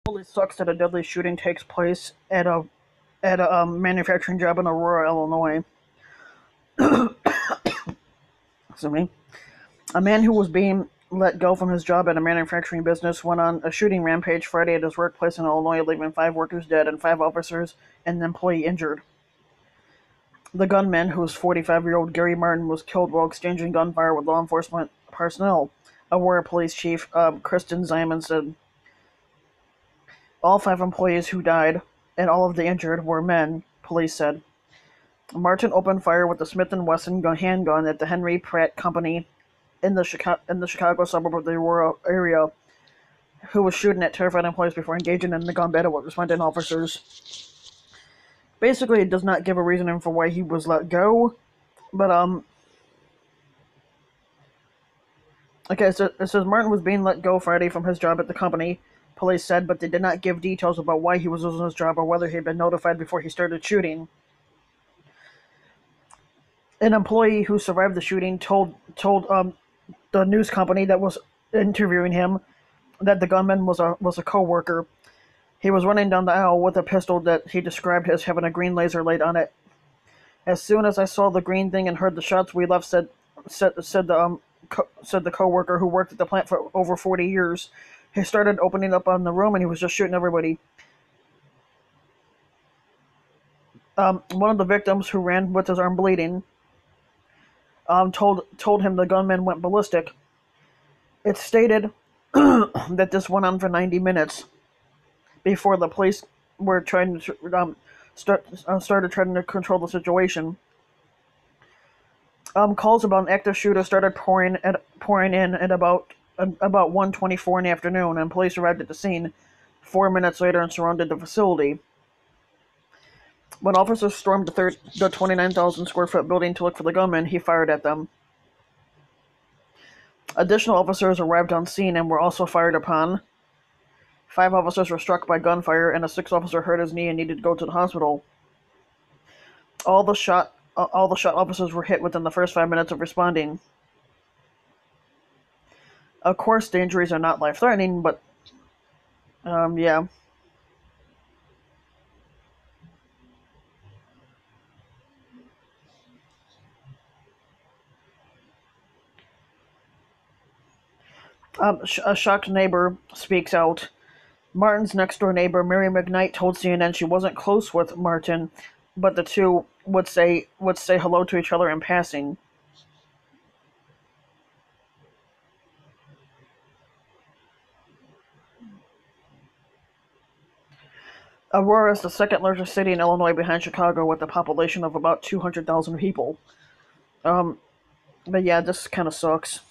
Holy sucks that a deadly shooting takes place at a manufacturing job in Aurora, Illinois. Excuse me. A man who was being let go from his job at a manufacturing business went on a shooting rampage Friday at his workplace in Illinois, leaving 5 workers dead and 5 officers and an employee injured. The gunman, who was 45-year-old Gary Martin, was killed while exchanging gunfire with law enforcement personnel. Aurora Police Chief Kristen Ziman said all 5 employees who died and all of the injured were men, police said. Martin opened fire with the Smith & Wesson handgun at the Henry Pratt Company in the Chicago suburb of the Aurora area, who was shooting at terrified employees before engaging in the gun battle with responding officers. Basically, it does not give a reasoning for why he was let go, but okay, so it says Martin was being let go Friday from his job at the company, police said, but they did not give details about why he was losing his job or whether he had been notified before he started shooting. An employee who survived the shooting told the news company that was interviewing him that the gunman was a co-worker. He was running down the aisle with a pistol that he described as having a green laser light on it. As soon as I saw the green thing and heard the shots, we left," said the co-worker who worked at the plant for over 40 years. He started opening up on the room and he was just shooting everybody. One of the victims, who ran with his arm bleeding, told him the gunman went ballistic. It's stated that this went on for 90 minutes before the police were trying to started trying to control the situation. Calls about an active shooter started pouring in at about 1:24 in the afternoon, and police arrived at the scene 4 minutes later and surrounded the facility. When officers stormed the 29,000 square foot building to look for the gunman, he fired at them. Additional officers arrived on scene and were also fired upon. 5 officers were struck by gunfire, and a 6th officer hurt his knee and needed to go to the hospital. All the shot officers were hit within the first 5 minutes of responding. Of course, the injuries are not life-threatening, but yeah. A shocked neighbor speaks out. Martin's next-door neighbor, Mary McKnight, told CNN she wasn't close with Martin, but the two would say hello to each other in passing. Aurora is the second largest city in Illinois behind Chicago, with a population of about 200,000 people. But yeah, this kind of sucks.